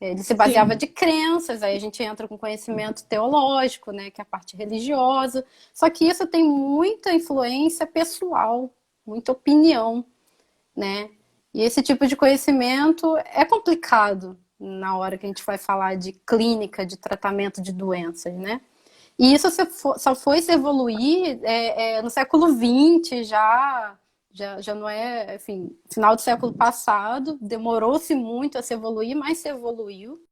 Ele se baseava Sim. de crenças, aí a gente entra com conhecimento teológico, né, que é a parte religiosa. Só que isso tem muita influência pessoal, muita opinião, né? E esse tipo de conhecimento é complicado na hora que a gente vai falar de clínica, de tratamento de doenças, né? E isso só foi se evoluir no século XX, já não é, enfim, final do século passado, demorou-se muito a se evoluir, mas se evoluiu,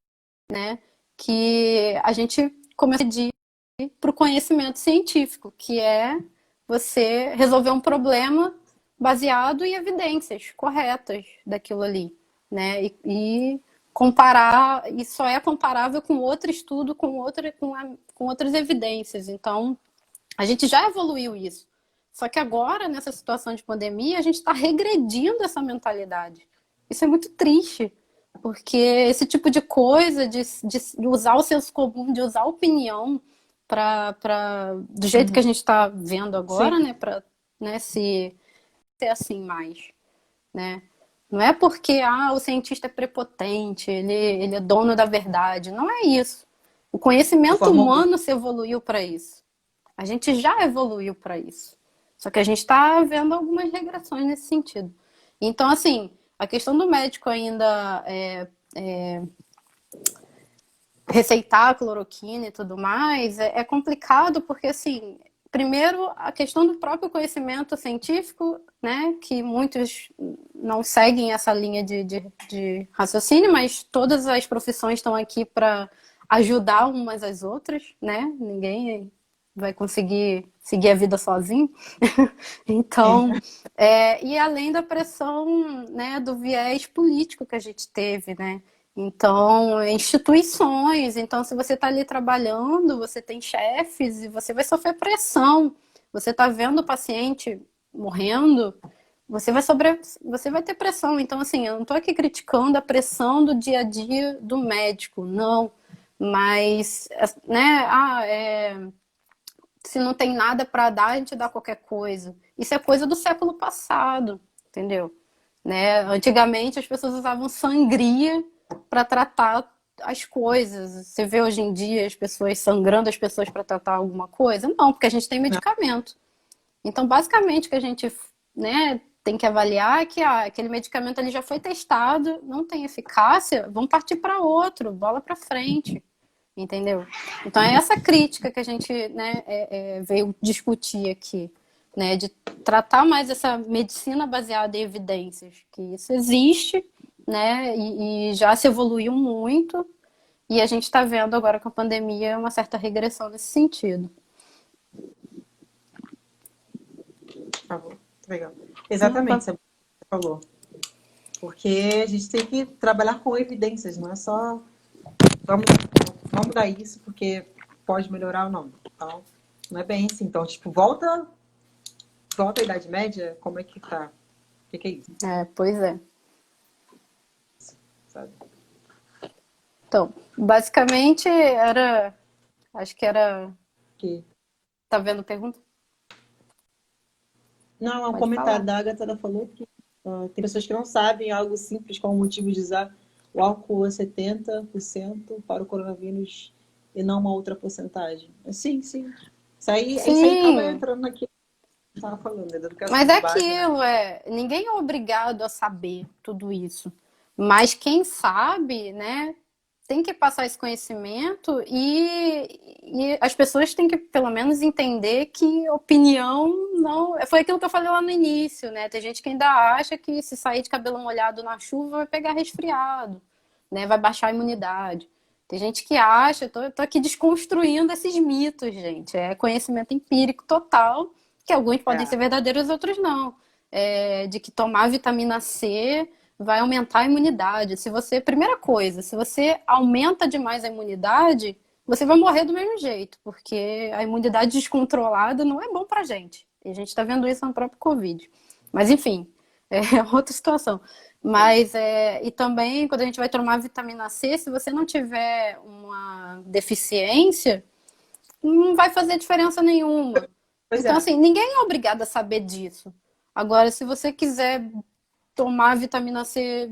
né? Que a gente começa a ir para o conhecimento científico, que é você resolver um problema baseado em evidências corretas daquilo ali, né? E comparar, e só é comparável com outro estudo, com outras evidências. Então, a gente já evoluiu isso. Só que agora, nessa situação de pandemia, a gente está regredindo essa mentalidade. Isso é muito triste, porque esse tipo de coisa, de usar o senso comum, de usar a opinião do jeito que a gente está vendo agora, Sim. né, para, né, se ser assim mais, né? Não é porque o cientista é prepotente, ele é dono da verdade. Não é isso. O De conhecimento forma alguma. humano se evoluiu para isso. A gente já evoluiu para isso. Só que a gente está vendo algumas regressões nesse sentido. Então, assim, a questão do médico ainda receitar a cloroquina e tudo mais é complicado porque, assim, primeiro, a questão do próprio conhecimento científico, né, que muitos não seguem essa linha de raciocínio, mas todas as profissões estão aqui para ajudar umas às outras, né? Ninguém vai conseguir seguir a vida sozinho. Então, e além da pressão, né, do viés político que a gente teve, né? Então, instituições. Então, se você está ali trabalhando, você tem chefes e você vai sofrer pressão. Você está vendo o paciente morrendo, você vai ter pressão. Então, assim, eu não estou aqui criticando a pressão do dia a dia do médico, não. Mas, né, se não tem nada para dar, a gente dá qualquer coisa. Isso é coisa do século passado, entendeu? Né? Antigamente as pessoas usavam sangria para tratar as coisas. Você vê hoje em dia as pessoas sangrando as pessoas para tratar alguma coisa? Não, porque a gente tem Não. medicamento. Então, basicamente, o que a gente, né, tem que avaliar é que aquele medicamento ali já foi testado, não tem eficácia, vamos partir para outro, bola para frente. Entendeu? Então é essa crítica que a gente, né, veio discutir aqui, né, de tratar mais essa medicina baseada em evidências, que isso existe, né, e já se evoluiu muito, e a gente está vendo agora com a pandemia uma certa regressão nesse sentido. Tá bom. Legal. Exatamente, você falou. Porque a gente tem que trabalhar com evidências, não é só vamos, vamos mudar isso porque pode melhorar ou não. Então, não é bem assim. Então, tipo, volta à Idade Média, como é que tá? O que é isso? Pois é. Sabe? Então, basicamente acho que era, Que... tá vendo a pergunta? Não, é um Pode comentário falar. da Agatha, ela falou que tem pessoas que não sabem algo simples como o motivo de usar o álcool a 70% para o coronavírus e não uma outra porcentagem. Sim, sim. Isso aí acaba Sim, entrando naquilo que eu estava falando, né, da educação mas é de base, né? aquilo, ninguém é obrigado a saber tudo isso. Mas quem sabe, né, tem que passar esse conhecimento e as pessoas têm que, pelo menos, entender que opinião não. Foi aquilo que eu falei lá no início, né? Tem gente que ainda acha que se sair de cabelo molhado na chuva vai pegar resfriado, né? Vai baixar a imunidade. Tem gente que acha, tô aqui desconstruindo esses mitos, gente. É conhecimento empírico total, que alguns podem É, ser verdadeiros, outros não. De que tomar vitamina C vai aumentar a imunidade. Se você, primeira coisa, se você aumenta demais a imunidade, você vai morrer do mesmo jeito, porque a imunidade descontrolada não é bom pra gente. E a gente está vendo isso no próprio Covid. Mas enfim, é outra situação. sim. Mas e também quando a gente vai tomar vitamina C, se você não tiver uma deficiência, não vai fazer diferença nenhuma. Pois Então, é. assim, ninguém é obrigado a saber disso. Agora, se você quiser tomar vitamina C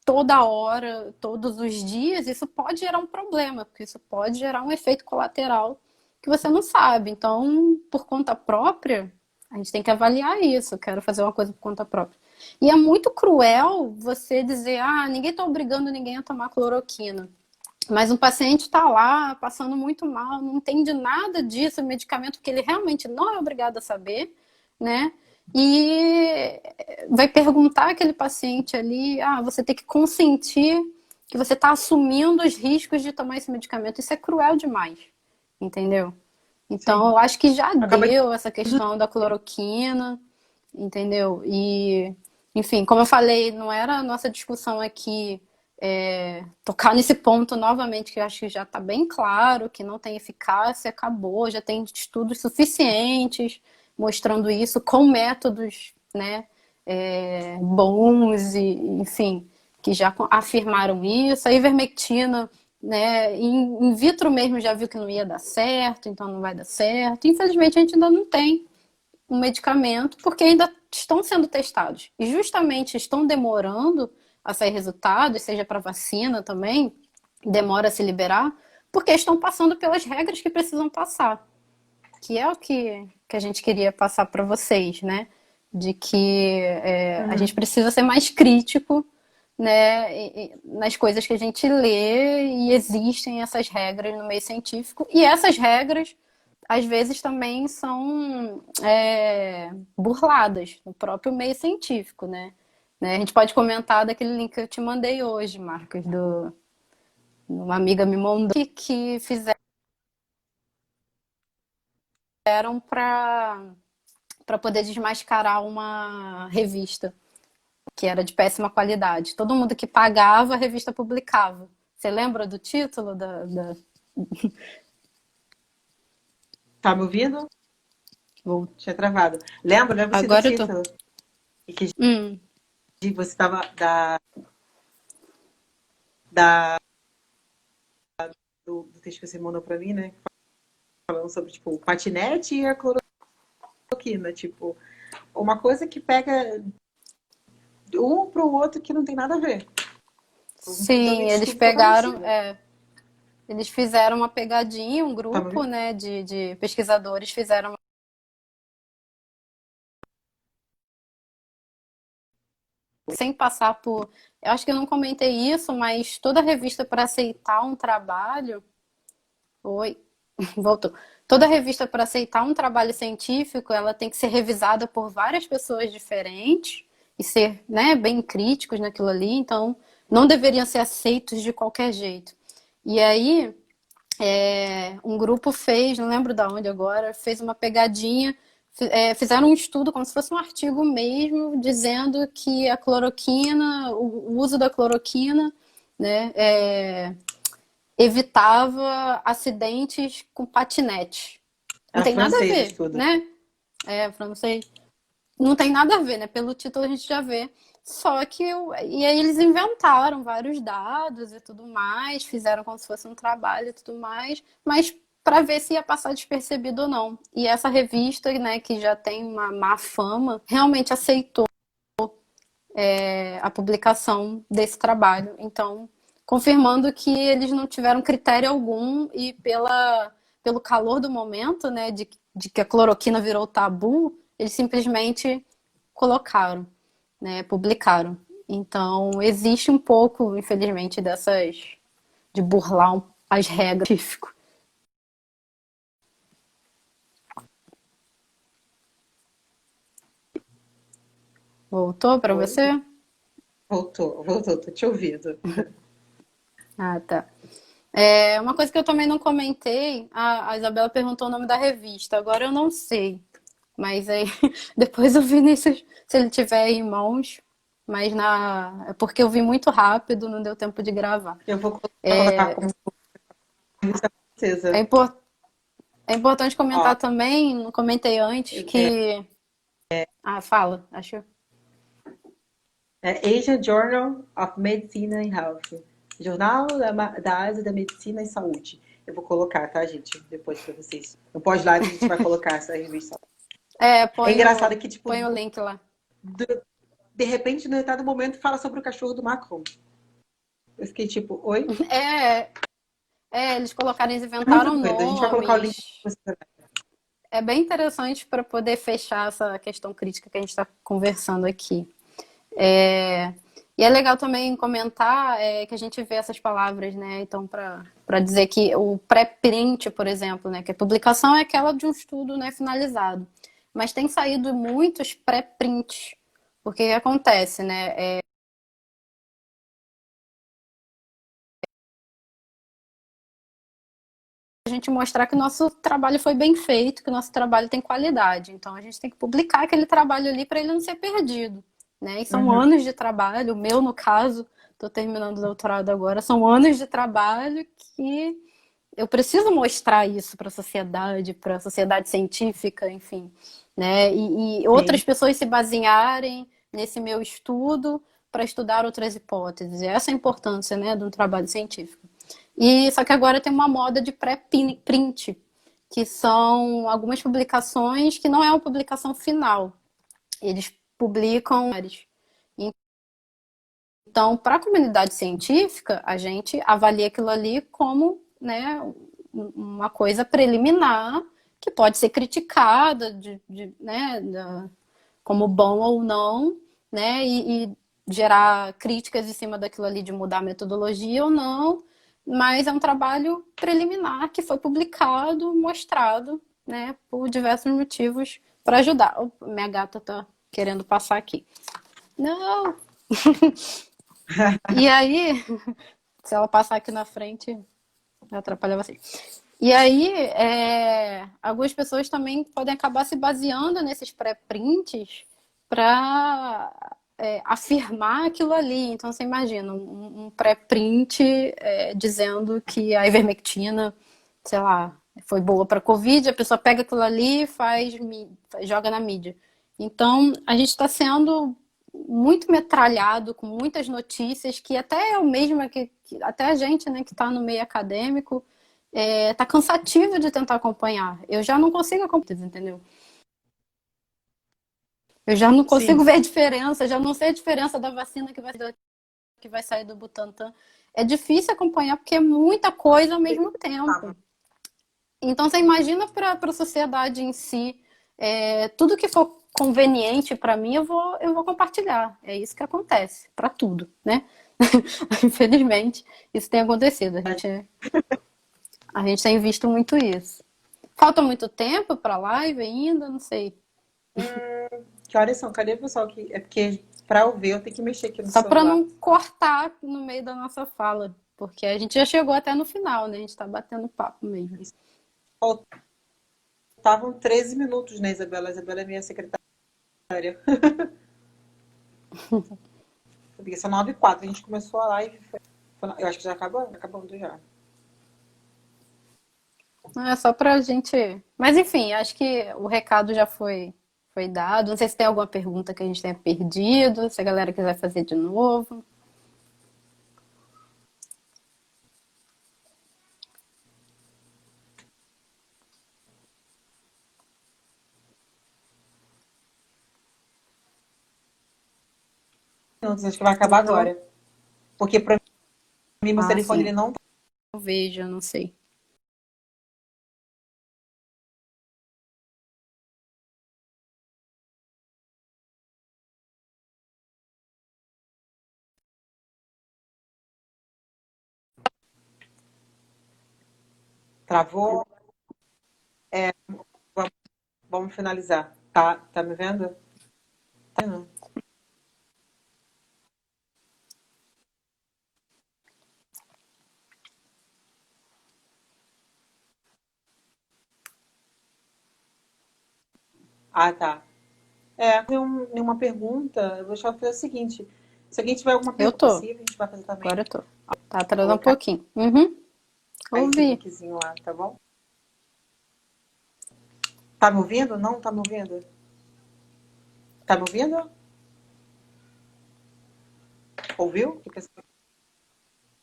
toda hora, todos os dias, isso pode gerar um problema, porque isso pode gerar um efeito colateral que você não sabe. Então, por conta própria, a gente tem que avaliar isso. Eu quero fazer uma coisa por conta própria. E é muito cruel você dizer, ninguém está obrigando ninguém a tomar cloroquina. Mas um paciente está lá passando muito mal, não entende nada disso, medicamento que ele realmente não é obrigado a saber, né? E vai perguntar aquele paciente ali, você tem que consentir que você está assumindo os riscos de tomar esse medicamento. Isso é cruel demais, entendeu? Então, Sim. eu acho que já Acaba de... deu essa questão da cloroquina, entendeu? E, enfim, como eu falei, não era a nossa discussão aqui tocar nesse ponto novamente, que eu acho que já está bem claro, que não tem eficácia, acabou, já tem estudos suficientes mostrando isso com métodos, né, bons e, enfim, que já afirmaram isso. A ivermectina, né, in vitro mesmo já viu que não ia dar certo, então não vai dar certo. Infelizmente, a gente ainda não tem um medicamento, porque ainda estão sendo testados. E justamente estão demorando a sair resultados, seja para vacina também, demora a se liberar, porque estão passando pelas regras que precisam passar, que é o que a gente queria passar para vocês, né? De que a gente Uhum. precisa ser mais crítico, né, nas coisas que a gente lê, e existem essas regras no meio científico, e essas regras às vezes também são burladas no próprio meio científico, né? A gente pode comentar daquele link que eu te mandei hoje, Marcos, uma amiga me mandou, que fizeram para poder desmascarar uma revista que era de péssima qualidade. Todo mundo que pagava, a revista publicava. Você lembra do título da... Tá me ouvindo? Bom, Tinha travado. Lembro sim do agora eu tô. título. E que Hum, você estava da, do texto que você mandou para mim, né? Falando sobre, tipo, o patinete e a cloroquina. Tipo, uma coisa que pega um para o outro que não tem nada a ver. Um sim, totalmente eles estudo totalmente pegaram. diferente. Eles fizeram uma pegadinha, um Tá me grupo, ouvindo? né, de pesquisadores fizeram sem passar por. Eu acho que eu não comentei isso, mas toda revista para aceitar um trabalho. Oi, voltou. Toda revista para aceitar um trabalho científico, ela tem que ser revisada por várias pessoas diferentes e ser, né, bem críticos naquilo ali. Então, não deveriam ser aceitos de qualquer jeito. E aí, um grupo fez, não lembro de onde agora, fez uma pegadinha, fizeram um estudo como se fosse um artigo mesmo, dizendo que a cloroquina, o uso da cloroquina, né, evitava acidentes com patinete. Não É tem nada a francês o ver, estudo. né? Francês. Não tem nada a ver, né? Pelo título a gente já vê. Só que e aí eles inventaram vários dados e tudo mais, fizeram como se fosse um trabalho e tudo mais, mas para ver se ia passar despercebido ou não. E essa revista, né, que já tem uma má fama, realmente aceitou a publicação desse trabalho. Então, confirmando que eles não tiveram critério algum e pelo calor do momento, né, de que a cloroquina virou tabu, eles simplesmente colocaram, né, publicaram. Então, existe um pouco, infelizmente, de burlar as regras científicas. Voltou para Oi? você? Voltou, tô te ouvindo. Ah, tá. É uma coisa que eu também não comentei, a Isabela perguntou o nome da revista. Agora eu não sei. Mas aí depois o Vinícius, se ele tiver em mãos, mas é porque eu vi muito rápido, não deu tempo de gravar. Eu vou colocar como revista É, francesa. é importante Ó, comentar também, não comentei antes, que. Ah, fala, acho. Asian Journal of Medicine and Health. Jornal da Ásia da Medicina e Saúde. Eu vou colocar, tá, gente? Depois para vocês. No pós-live a gente vai colocar essa revista. É, É engraçado que, tipo, põe o link lá. de repente, no determinado momento, fala sobre o cachorro do Macron. Eu fiquei tipo, oi? É, eles colocaram, eles É muito inventaram doido. A gente vai colocar o link nomes. pra você. É bem interessante para poder fechar essa questão crítica que a gente está conversando aqui. É, e é legal também comentar que a gente vê essas palavras, né? Então, para dizer que o pré-print, por exemplo, né? Que a publicação é aquela de um estudo, né, finalizado. Mas tem saído muitos pré-prints. Porque o que acontece, né? A gente mostrar que o nosso trabalho foi bem feito, que o nosso trabalho tem qualidade. Então a gente tem que publicar aquele trabalho ali para ele não ser perdido, né? E são Uhum. anos de trabalho, o meu no caso, estou terminando o doutorado agora, são anos de trabalho que eu preciso mostrar isso para a sociedade científica, enfim, né? E Sim, outras pessoas se basearem nesse meu estudo para estudar outras hipóteses. E essa é a importância, né, de um trabalho científico. E só que agora tem uma moda de pré-print, que são algumas publicações que não é uma publicação final. Eles publicam. Então, para a comunidade científica, a gente avalia aquilo ali como, né, uma coisa preliminar que pode ser criticada né, como bom ou não, né, e gerar críticas em cima daquilo ali de mudar a metodologia ou não, mas é um trabalho preliminar que foi publicado, mostrado, né, por diversos motivos para ajudar. Oh, minha gata tá querendo passar aqui. Não! E aí, se ela passar aqui na frente, atrapalha você. E aí, algumas pessoas também podem acabar se baseando nesses pré-prints para afirmar aquilo ali. Então, você imagina um pré-print dizendo que a ivermectina, sei lá, foi boa para a Covid, a pessoa pega aquilo ali e joga na mídia. Então, a gente está sendo muito metralhado com muitas notícias que até eu mesma, que até a gente, né, que está no meio acadêmico, tá cansativo de tentar acompanhar. Eu já não consigo acompanhar, entendeu? Eu já não sim. consigo ver a diferença, já não sei a diferença da vacina que vai sair do Butantan. É difícil acompanhar porque é muita coisa ao mesmo tempo. Então você imagina para a sociedade em si, tudo que for conveniente para mim, eu vou compartilhar. É isso que acontece para tudo, né? Infelizmente, isso tem acontecido. A gente tem visto muito isso. Falta muito tempo para a live ainda? Não sei. Que horas são? Cadê o pessoal que. É porque para eu ver, eu tenho que mexer aqui no Só para celular. não cortar no meio da nossa fala, porque a gente já chegou até no final, né? A gente está batendo papo mesmo. Faltavam 13 minutos, né, Isabela? A Isabela é minha secretária. Porque são 9h04. A gente começou a live. Eu acho que já acabou, acabando já. Não é só para a gente. Mas enfim, acho que o recado já foi dado. Não sei se tem alguma pergunta que a gente tenha perdido, se a galera quiser fazer de novo. Não, acho que vai acabar Não? agora. Porque para mim, meu Ah, telefone sim. ele não Eu vejo, eu não sei. travou. Vamos, vamos finalizar. Tá me vendo? Tá não. Ah, tá. Nenhuma pergunta, eu vou só fazer o seguinte. Se alguém tiver alguma Eu pergunta, tô, a gente vai fazer também. agora eu tô. Tá Vou atrasando um colocar pouquinho. Uhum, aí esse ouvi. linkzinho lá, tá bom? Tá me ouvindo? Não tá me ouvindo? Tá me ouvindo? Ouviu? Fica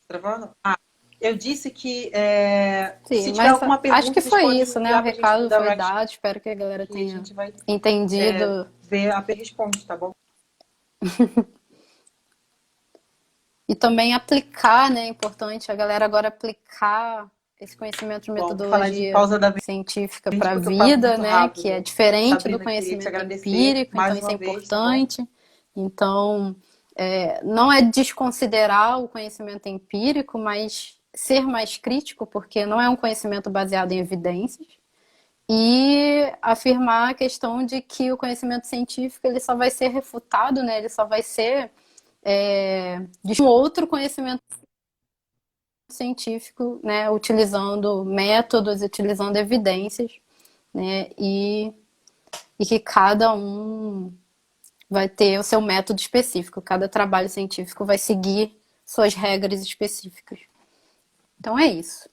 travando? Ah, eu disse que Sim, se tiver mas alguma acho que pergunta, vocês foi podem isso, né? O enviar pra gente no recado foi direct dado. Espero que a galera que a tenha gente vai entendido. ver a responde, tá bom? E também aplicar, né? É importante a galera agora aplicar esse conhecimento de Bom, por falar de metodologia pausa da científica mente, para a porque eu falo vida, muito né? Que é rápido. diferente do Sabrina, queria te conhecimento agradecer empírico, então mais isso é uma vez, tá bom? importante. Então, não é desconsiderar o conhecimento empírico, mas ser mais crítico, porque não é um conhecimento baseado em evidências. E afirmar a questão de que o conhecimento científico ele só vai ser refutado, né? Ele só vai ser de um outro conhecimento científico, né? Utilizando métodos, utilizando evidências, né? E que cada um vai ter o seu método específico, cada trabalho científico vai seguir suas regras específicas. Então é isso.